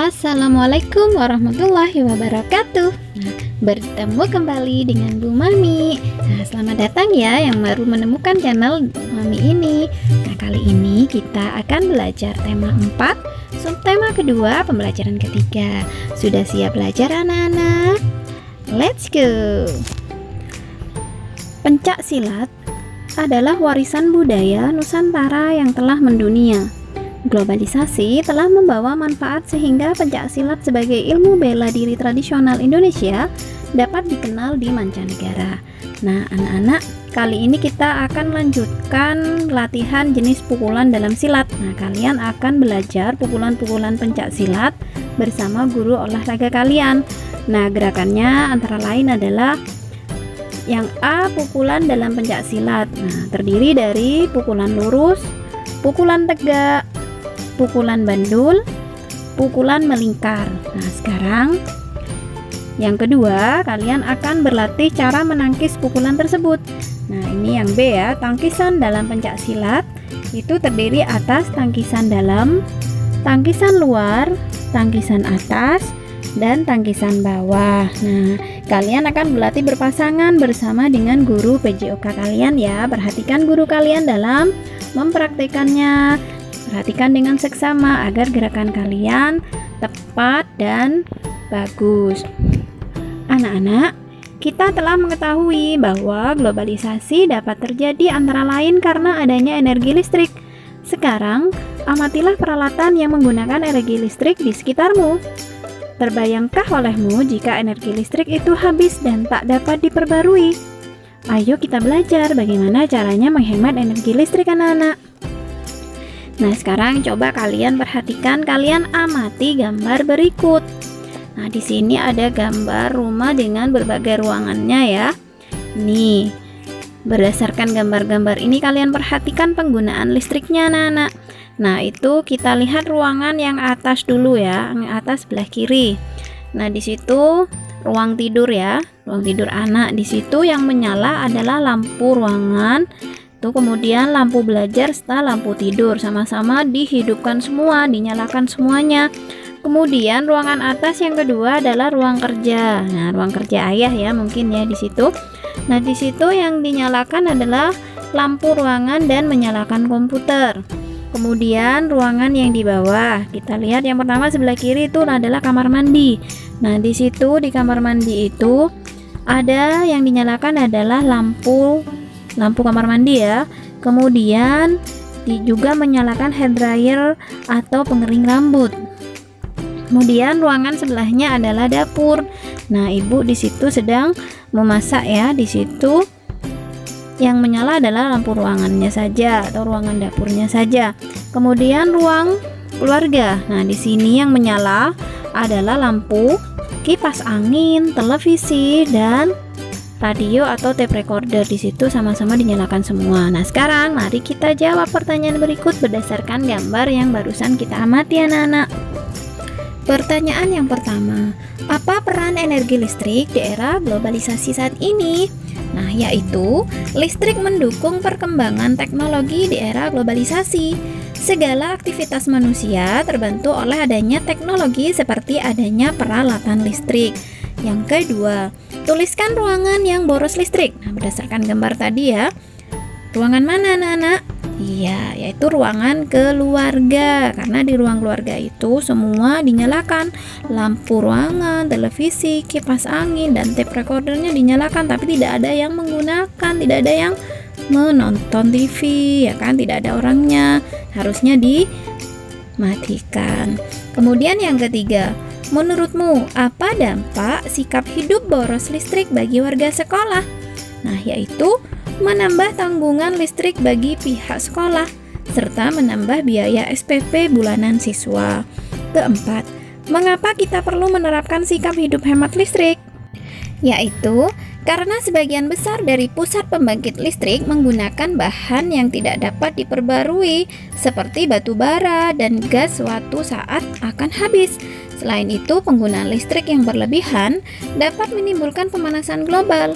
Assalamualaikum warahmatullahi wabarakatuh. Bertemu kembali dengan Bu Mami. Selamat datang ya yang baru menemukan channel Mami ini. Kali ini kita akan belajar tema 4, subtema kedua, pembelajaran ketiga. Sudah siap belajar anak-anak? Let's go. Pencak silat adalah warisan budaya Nusantara yang telah mendunia. Globalisasi telah membawa manfaat sehingga pencak silat sebagai ilmu bela diri tradisional Indonesia dapat dikenal di mancanegara. Nah, anak-anak, kali ini kita akan lanjutkan latihan jenis pukulan dalam silat. Nah, kalian akan belajar pukulan-pukulan pencak silat bersama guru olahraga kalian. Nah, gerakannya antara lain adalah yang A, pukulan dalam pencak silat. Nah, terdiri dari pukulan lurus, pukulan tegak, pukulan bandul, pukulan melingkar. Nah, sekarang yang kedua, kalian akan berlatih cara menangkis pukulan tersebut. Nah, ini yang B ya, tangkisan dalam pencak silat itu terdiri atas tangkisan dalam, tangkisan luar, tangkisan atas, dan tangkisan bawah. Nah, kalian akan berlatih berpasangan bersama dengan guru PJOK kalian ya. Perhatikan guru kalian dalam mempraktekannya. Perhatikan dengan seksama agar gerakan kalian tepat dan bagus. Anak-anak, kita telah mengetahui bahwa globalisasi dapat terjadi antara lain karena adanya energi listrik. Sekarang, amatilah peralatan yang menggunakan energi listrik di sekitarmu. Terbayangkah olehmu jika energi listrik itu habis dan tak dapat diperbarui? Ayo kita belajar bagaimana caranya menghemat energi listrik anak-anak. Nah, sekarang coba kalian perhatikan, kalian amati gambar berikut. Nah, di sini ada gambar rumah dengan berbagai ruangannya ya. Nih, berdasarkan gambar-gambar ini kalian perhatikan penggunaan listriknya anak-anak. Nah, itu kita lihat ruangan yang atas dulu ya, yang atas sebelah kiri. Nah, di situ ruang tidur ya, ruang tidur anak. Di situ yang menyala adalah lampu ruangan. Tuh, kemudian lampu belajar serta lampu tidur sama-sama dihidupkan semua, dinyalakan semuanya. Kemudian ruangan atas yang kedua adalah ruang kerja. Nah, ruang kerja ayah ya mungkin ya di situ. Nah, di situ yang dinyalakan adalah lampu ruangan dan menyalakan komputer. Kemudian ruangan yang di bawah, kita lihat yang pertama sebelah kiri itu adalah kamar mandi. Nah, di situ di kamar mandi itu ada yang dinyalakan adalah lampu kamar mandi ya. Kemudian juga menyalakan hair dryer atau pengering rambut. Kemudian ruangan sebelahnya adalah dapur. Nah, ibu di situ sedang memasak ya. Di situ yang menyala adalah lampu ruangannya saja atau ruangan dapurnya saja. Kemudian ruang keluarga. Nah, di sini yang menyala adalah lampu kipas angin, televisi, dan radio atau tape recorder. Di situ sama-sama dinyalakan semua. Nah, sekarang mari kita jawab pertanyaan berikut berdasarkan gambar yang barusan kita amati anak-anak. Pertanyaan yang pertama, apa peran energi listrik di era globalisasi saat ini? Nah, yaitu listrik mendukung perkembangan teknologi di era globalisasi. Segala aktivitas manusia terbantu oleh adanya teknologi seperti adanya peralatan listrik. Yang kedua, tuliskan ruangan yang boros listrik. Nah, berdasarkan gambar tadi ya. Ruangan mana anak-anak? Iya, yaitu ruangan keluarga. Karena di ruang keluarga itu semua dinyalakan. Lampu ruangan, televisi, kipas angin, dan tape recordernya dinyalakan. Tapi tidak ada yang menggunakan, tidak ada yang menonton TV, ya kan? Tidak ada orangnya. Harusnya dimatikan. Kemudian yang ketiga, menurutmu apa dampak sikap hidup boros listrik bagi warga sekolah? Nah, yaitu menambah tanggungan listrik bagi pihak sekolah serta menambah biaya SPP bulanan siswa. Keempat, mengapa kita perlu menerapkan sikap hidup hemat listrik? Yaitu karena sebagian besar dari pusat pembangkit listrik menggunakan bahan yang tidak dapat diperbarui seperti batu bara dan gas suatu saat akan habis. Selain itu, penggunaan listrik yang berlebihan dapat menimbulkan pemanasan global.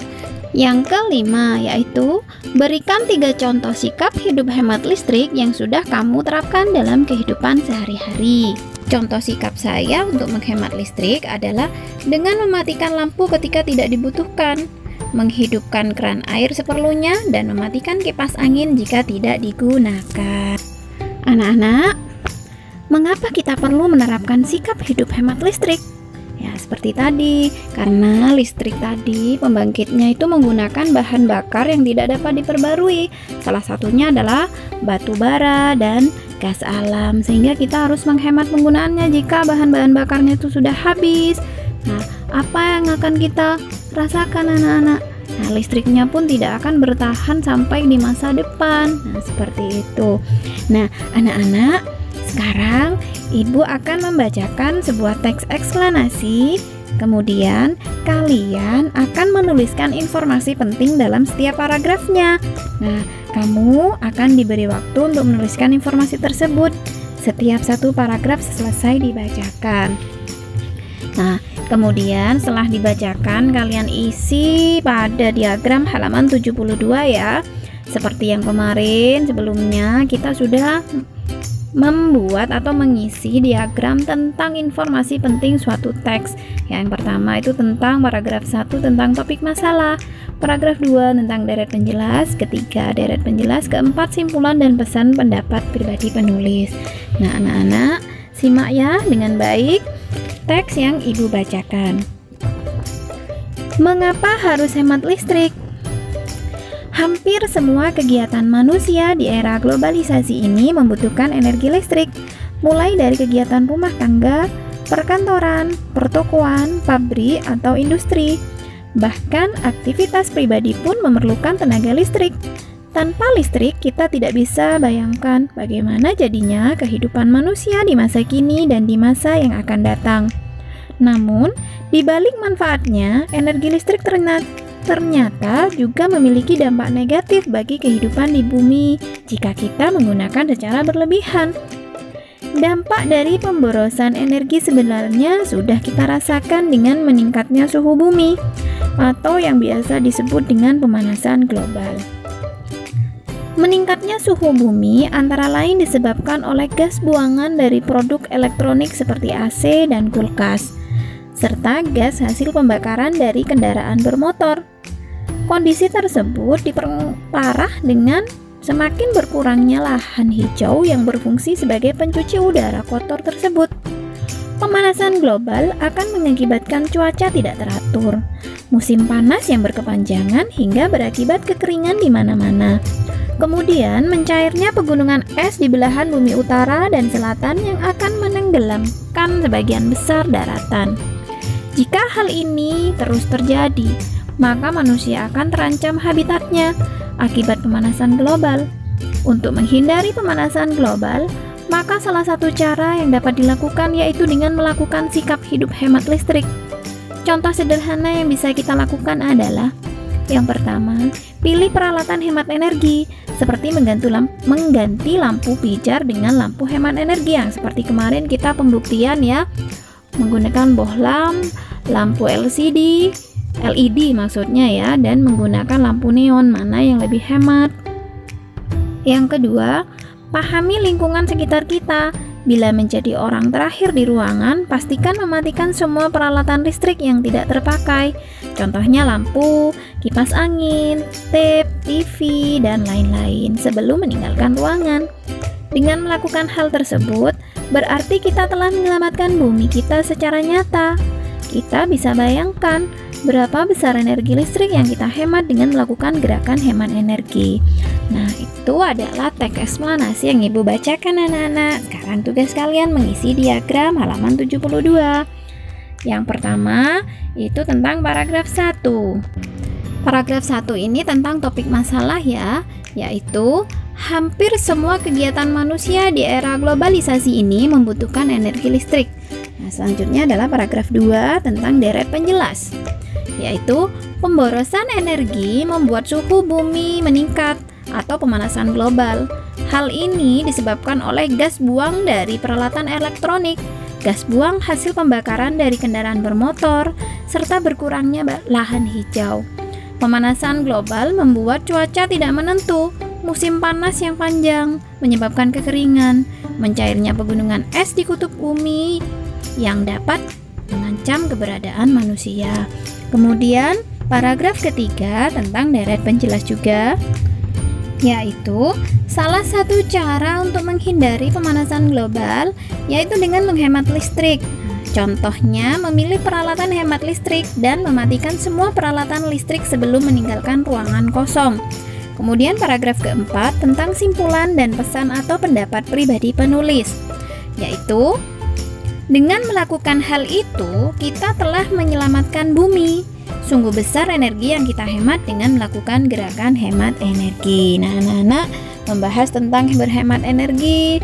Yang kelima, yaitu berikan 3 contoh sikap hidup hemat listrik yang sudah kamu terapkan dalam kehidupan sehari-hari. Contoh sikap saya untuk menghemat listrik adalah dengan mematikan lampu ketika tidak dibutuhkan, menghidupkan keran air seperlunya, dan mematikan kipas angin jika tidak digunakan. Anak-anak, mengapa kita perlu menerapkan sikap hidup hemat listrik? Ya, seperti tadi, karena listrik tadi pembangkitnya itu menggunakan bahan bakar yang tidak dapat diperbarui. Salah satunya adalah batu bara dan gas alam, sehingga kita harus menghemat penggunaannya jika bahan-bahan bakarnya itu sudah habis. Nah, apa yang akan kita rasakan anak-anak? Nah, listriknya pun tidak akan bertahan sampai di masa depan. Nah, seperti itu. Nah, anak-anak, sekarang Ibu akan membacakan sebuah teks eksplanasi. Kemudian kalian akan menuliskan informasi penting dalam setiap paragrafnya. Nah, kamu akan diberi waktu untuk menuliskan informasi tersebut. Setiap satu paragraf selesai dibacakan. Nah, kemudian setelah dibacakan, kalian isi pada diagram halaman 72 ya. Seperti yang kemarin sebelumnya kita sudah membuat atau mengisi diagram tentang informasi penting suatu teks. Yang pertama itu tentang paragraf 1 tentang topik masalah, paragraf 2 tentang deret penjelas, ketiga deret penjelas, keempat simpulan dan pesan pendapat pribadi penulis. Nah, anak-anak, simak ya dengan baik teks yang Ibu bacakan. Mengapa harus hemat listrik? Hampir semua kegiatan manusia di era globalisasi ini membutuhkan energi listrik, mulai dari kegiatan rumah tangga, perkantoran, pertokoan, pabrik, atau industri. Bahkan aktivitas pribadi pun memerlukan tenaga listrik. Tanpa listrik, kita tidak bisa bayangkan bagaimana jadinya kehidupan manusia di masa kini dan di masa yang akan datang. Namun, di balik manfaatnya, energi listrik ternyata juga memiliki dampak negatif bagi kehidupan di bumi jika kita menggunakan secara berlebihan. Dampak dari pemborosan energi sebenarnya sudah kita rasakan dengan meningkatnya suhu bumi atau yang biasa disebut dengan pemanasan global. Meningkatnya suhu bumi antara lain disebabkan oleh gas buangan dari produk elektronik seperti AC dan kulkas, serta gas hasil pembakaran dari kendaraan bermotor. Kondisi tersebut diperparah dengan semakin berkurangnya lahan hijau yang berfungsi sebagai pencuci udara kotor tersebut. Pemanasan global akan mengakibatkan cuaca tidak teratur, musim panas yang berkepanjangan hingga berakibat kekeringan di mana-mana. Kemudian mencairnya pegunungan es di belahan bumi utara dan selatan yang akan menenggelamkan sebagian besar daratan. Jika hal ini terus terjadi, maka manusia akan terancam habitatnya akibat pemanasan global. Untuk menghindari pemanasan global, maka salah satu cara yang dapat dilakukan yaitu dengan melakukan sikap hidup hemat listrik. Contoh sederhana yang bisa kita lakukan adalah: yang pertama, pilih peralatan hemat energi seperti mengganti lampu pijar dengan lampu hemat energi yang seperti kemarin kita pembuktian ya, menggunakan bohlam, lampu LED maksudnya ya, dan menggunakan lampu neon, mana yang lebih hemat. Yang kedua, pahami lingkungan sekitar kita. Bila menjadi orang terakhir di ruangan, pastikan mematikan semua peralatan listrik yang tidak terpakai. Contohnya lampu, kipas angin, tape, TV, dan lain-lain sebelum meninggalkan ruangan. Dengan melakukan hal tersebut, berarti kita telah menyelamatkan bumi kita secara nyata. Kita bisa bayangkan berapa besar energi listrik yang kita hemat dengan melakukan gerakan hemat energi. Nah, itu adalah teks eksplanasi yang Ibu bacakan anak-anak. Sekarang tugas kalian mengisi diagram halaman 72. Yang pertama, itu tentang paragraf 1. Paragraf 1 ini tentang topik masalah ya, yaitu hampir semua kegiatan manusia di era globalisasi ini membutuhkan energi listrik. Nah, selanjutnya adalah paragraf 2 tentang deret penjelas, yaitu pemborosan energi membuat suhu bumi meningkat atau pemanasan global. Hal ini disebabkan oleh gas buang dari peralatan elektronik, gas buang hasil pembakaran dari kendaraan bermotor, serta berkurangnya lahan hijau. Pemanasan global membuat cuaca tidak menentu, musim panas yang panjang menyebabkan kekeringan, mencairnya pegunungan es di kutub bumi yang dapat mengancam keberadaan manusia. Kemudian paragraf ketiga tentang deret penjelas juga, yaitu salah satu cara untuk menghindari pemanasan global yaitu dengan menghemat listrik. Contohnya memilih peralatan hemat listrik dan mematikan semua peralatan listrik sebelum meninggalkan ruangan kosong. Kemudian paragraf keempat tentang simpulan dan pesan atau pendapat pribadi penulis, yaitu dengan melakukan hal itu kita telah menyelamatkan bumi. Sungguh besar energi yang kita hemat dengan melakukan gerakan hemat energi. Nah, anak-anak membahas tentang berhemat energi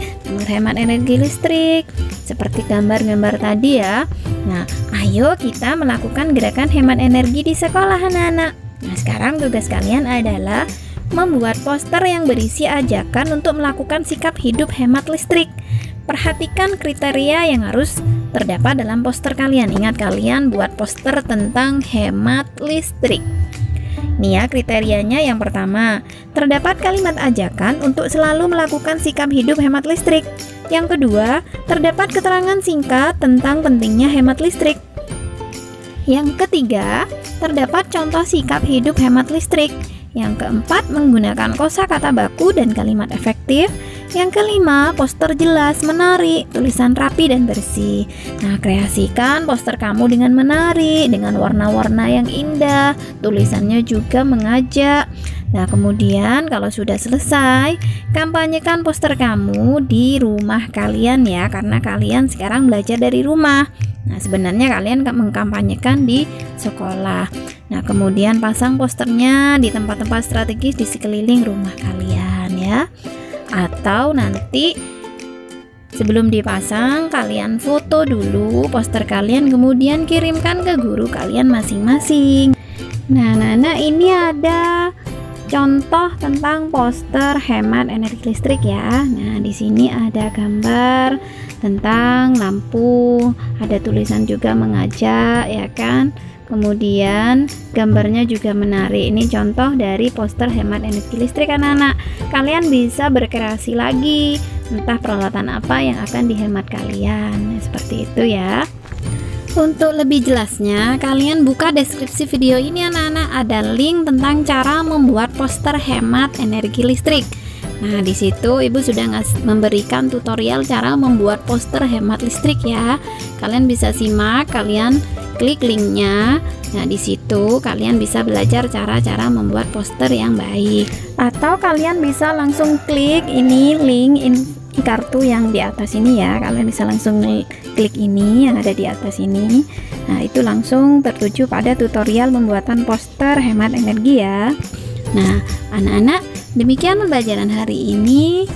listrik seperti gambar-gambar tadi ya. Nah, ayo kita melakukan gerakan hemat energi di sekolah anak-anak. Nah, sekarang tugas kalian adalah membuat poster yang berisi ajakan untuk melakukan sikap hidup hemat listrik. Perhatikan kriteria yang harus terdapat dalam poster kalian. Ingat, kalian buat poster tentang hemat listrik. Nih ya kriterianya, yang pertama, terdapat kalimat ajakan untuk selalu melakukan sikap hidup hemat listrik. Yang kedua, terdapat keterangan singkat tentang pentingnya hemat listrik. Yang ketiga, terdapat contoh sikap hidup hemat listrik. Yang keempat, menggunakan kosakata baku dan kalimat efektif. Yang kelima, poster jelas, menarik, tulisan rapi dan bersih. Nah, kreasikan poster kamu dengan menarik, dengan warna-warna yang indah, tulisannya juga mengajak. Nah, kemudian kalau sudah selesai, kampanyekan poster kamu di rumah kalian ya, karena kalian sekarang belajar dari rumah. Nah, sebenarnya kalian mengkampanyekan di sekolah. Nah, kemudian pasang posternya di tempat-tempat strategis di sekeliling rumah kalian ya. Atau nanti sebelum dipasang, kalian foto dulu poster kalian, kemudian kirimkan ke guru kalian masing-masing. Nah, ini ada contoh tentang poster hemat energi listrik ya. Nah, di sini ada gambar tentang lampu, ada tulisan juga mengajak ya kan. Kemudian gambarnya juga menarik. Ini contoh dari poster hemat energi listrik anak-anak. Kalian bisa berkreasi lagi, entah peralatan apa yang akan dihemat kalian. Seperti itu ya. Untuk lebih jelasnya, kalian buka deskripsi video ini anak-anak, ada link tentang cara membuat poster hemat energi listrik. Nah, di situ Ibu sudah memberikan tutorial cara membuat poster hemat listrik ya. Kalian bisa simak, kalian klik linknya. Nah, di situ kalian bisa belajar cara-cara membuat poster yang baik. Atau kalian bisa langsung klik ini link kartu yang di atas ini ya. Kalian bisa langsung klik ini yang ada di atas ini. Nah, itu langsung tertuju pada tutorial pembuatan poster hemat energi ya. Nah, anak-anak, demikian pembelajaran hari ini.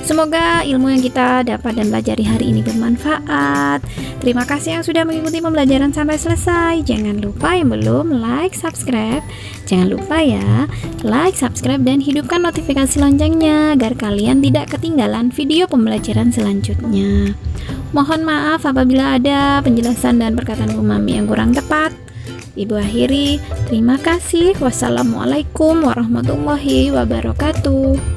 Semoga ilmu yang kita dapat dan pelajari hari ini bermanfaat. Terima kasih yang sudah mengikuti pembelajaran sampai selesai. Jangan lupa yang belum like, subscribe. Jangan lupa ya, like, subscribe, dan hidupkan notifikasi loncengnya agar kalian tidak ketinggalan video pembelajaran selanjutnya. Mohon maaf apabila ada penjelasan dan perkataan Bu Mami yang kurang tepat. Ibu akhiri, terima kasih. Wassalamualaikum warahmatullahi wabarakatuh.